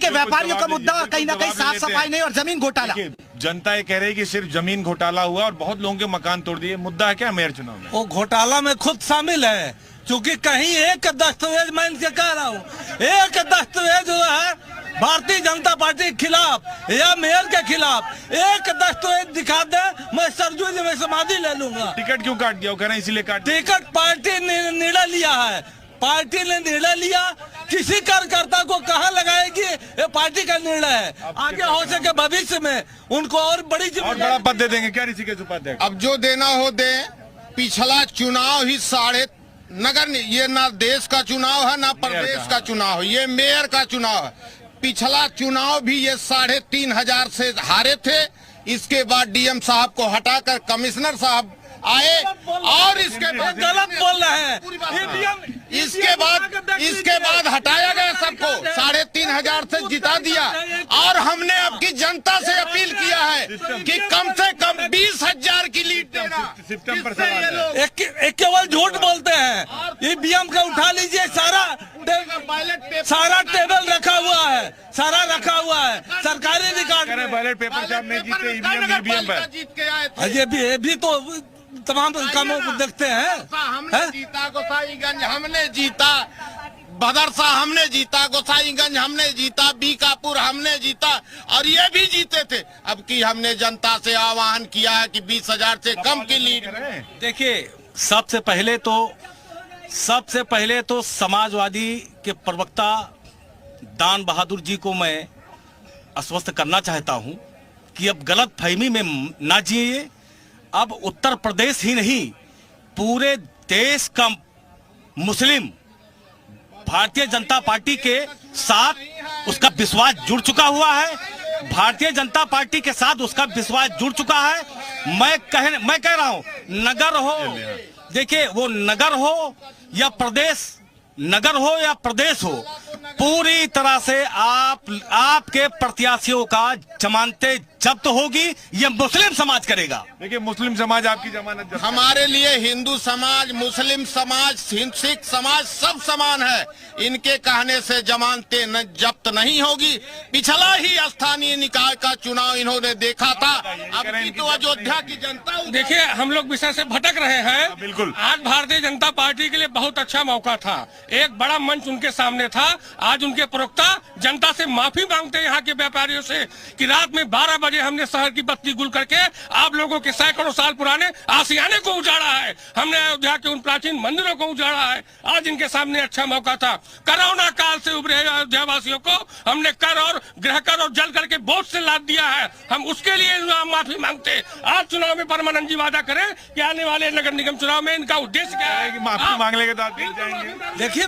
के व्यापारियों का मुद्दा कहीं ना कहीं साफ सफाई नहीं और जमीन घोटाला। जनता ये कह रही है कि सिर्फ जमीन घोटाला हुआ और बहुत लोगों के मकान तोड़ दिए। मुद्दा है क्या मेयर चुनाव में? वो घोटाला में खुद शामिल है, क्योंकि कहीं एक दस्तावेज, मैं इनसे कह रहा हूँ, एक दस्तावेज जो है भारतीय जनता पार्टी के खिलाफ या मेयर के खिलाफ एक दस्तावेज दिखा दे, मैं सरजू जी में समाधि ले लूंगा। टिकट क्यों काट दिया? वो कह रहे हैं इसीलिए काट दिया। टिकट पार्टी ने निर्णय लिया है, पार्टी ने निर्णय लिया, किसी कार्यकर्ता को कहाँ लगाएगी ये पार्टी का निर्णय है। आगे हो सके भविष्य में उनको और बड़ी और बड़ा पद दे देंगे क्या ऋषिकेश उपाध्याय? अब जो देना हो दे। पिछला चुनाव ही ये ना देश का चुनाव है ना प्रदेश का चुनाव है, ये मेयर का चुनाव है। पिछला चुनाव भी ये 3,500 से हारे थे। इसके बाद डीएम साहब को हटाकर कमिश्नर साहब आए और इसके बाद गलत बोल रहे हैं। इसके बाद हटाया गया सबको, 3,500 से जिता दिया। और हमने अब की जनता से अपील किया है कि कम से कम 20,000 की लीड देना। सिस्टम पर सवाल है। केवल झूठ बोलते हैं। ईवीएम का उठा लीजिए, सारा टेबल रखा हुआ है, सारा रखा हुआ है, सरकारी रिकॉर्ड। बैलेट पेपर से आप नहीं जीते, ईवीएम पर जीत के आए थे। ये भी तो तमाम कामों को देखते हैं। हमने जीता, गोसाईगंज हमने जीता, बदरसा हमने जीता, गोसाईगंज हमने जीता, बीकापुर हमने जीता और ये भी जीते थे। अब की हमने जनता से आह्वान किया है कि 20,000 से कम की लीड। देखिए, सबसे पहले तो समाजवादी के प्रवक्ता दान बहादुर जी को मैं आश्वस्त करना चाहता हूं कि अब गलत फहमी में ना जिए। अब उत्तर प्रदेश ही नहीं, पूरे देश का मुस्लिम भारतीय जनता पार्टी के साथ उसका विश्वास जुड़ चुका हुआ है। भारतीय जनता पार्टी के साथ उसका विश्वास जुड़ चुका है। मैं कह रहा हूं, नगर हो, देखिए वो नगर हो या प्रदेश हो, पूरी तरह से आपके प्रत्याशियों का जमानतें जब्त होगी। ये मुस्लिम समाज करेगा। देखिए, मुस्लिम समाज आपकी जमानत जब्त। हमारे लिए हिंदू समाज, मुस्लिम समाज, सिख समाज सब समान है। इनके कहने से जमानतें जब्त नहीं होगी। पिछला ही स्थानीय निकाय का चुनाव इन्होंने देखा था। अब की तो अयोध्या की जनता। देखिए, हम लोग विषय से भटक रहे हैं। बिल्कुल। आज भारतीय जनता पार्टी के लिए बहुत अच्छा मौका था, एक बड़ा मंच उनके सामने था। आज उनके प्रवक्ता जनता से माफी मांगते हैं यहाँ के व्यापारियों से कि रात में 12 बजे हमने शहर की बत्ती गुल करके आप लोगों के सैकड़ों साल पुराने आशियाने को उजाड़ा है, हमने अयोध्या के उन प्राचीन मंदिरों को उजाड़ा है। आज इनके सामने अच्छा मौका था। कोरोना काल से उभरे अयोध्या वासियों को हमने कर और गृह कर और जल करके बोझ से लाद दिया है। हम उसके लिए माफी मांगते। आज चुनाव में परमानंद जी वादा करें कि आने वाले नगर निगम चुनाव में इनका उद्देश्य क्या है? माफी मांग लेंगे तो आप जीत जाएंगे। देखिए,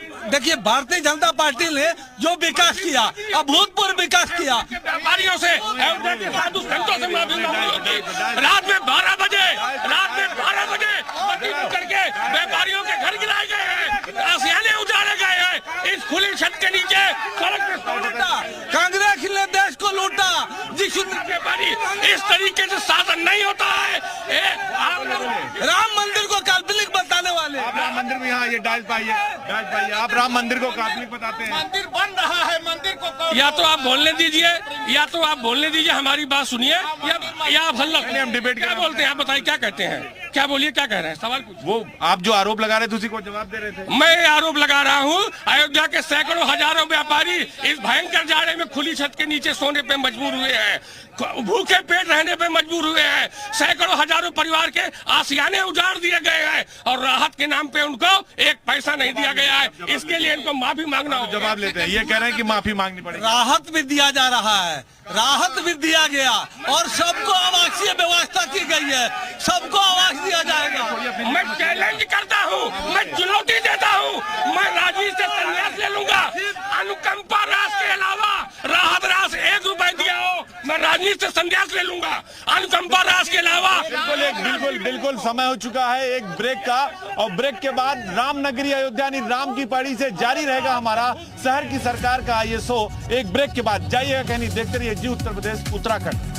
भारतीय जनता पार्टी ने जो विकास किया, अभूतपूर्व विकास किया। व्यापारियों से, अयोध्या के साधु संतों से माफी मांगनी होती। रात में 12 बजे बत्ती बुझ करके व्यापारियों के घर गिराए गए हैं, आशियाने उजाड़े गए हैं। इस खुली छत के नीचे सड़क पे कांग्रेस ने देश को लूटा। जिस व्यापारी इस तरीके से शासन नहीं होता है। राम मंदिर को काल्पनिक बताने वाले, राम मंदिर में यहाँ ये डाल पाइए, आप राम मंदिर को काल्पनिक बताते हैं। मंदिर बन रहा है, मंदिर को या तो आप बोलने दीजिए, हमारी बात सुनिए, या आप हल्ला। हम डिबेट क्या बोलते हैं, आप बताइए क्या कहते हैं, क्या बोलिए, क्या कह रहे हैं, सवाल पूछिए। वो आप जो आरोप लगा रहे थे उसी को जवाब दे रहे थे। मैं आरोप लगा रहा हूँ, अयोध्या के सैकड़ों हजारों व्यापारी इस भयंकर जाड़े में खुली छत के नीचे सोने पे मजबूर हुए हैं, भूखे पेट रहने पे मजबूर हुए हैं। सैकड़ों हजारों परिवार के आशियाने उजाड़ दिए गए हैं और राहत के नाम पे उनको एक पैसा नहीं दिया गया है। इसके लिए इनको माफी मांगना होगा। जवाब लेते हैं, ये कह रहे हैं कि माफी मांगनी पड़ेगी। राहत भी दिया जा रहा है, राहत भी दिया गया और सबको आवासीय व्यवस्था की गई है, सबको आवास दिया जाएगा। मैं चैलेंज करता हूँ, मैं चुनौती देता हूँ, मैं राजनीति से संन्यास ले लूंगा। अनुकंपा राशि के अलावा राहत राशि 1 रुपए दिया हो, मैं राजनीति से संन्यास ले लूंगा। अनुकंपा राशि के अलावा बिल्कुल समय हो चुका है एक ब्रेक का, और ब्रेक के बाद रामनगरी अयोध्या यानी राम की पड़ी से जारी रहेगा हमारा शहर की सरकार का ये शो। एक ब्रेक के बाद जाइएगा कहीं, देखते रहिए जी उत्तर प्रदेश उत्तराखंड।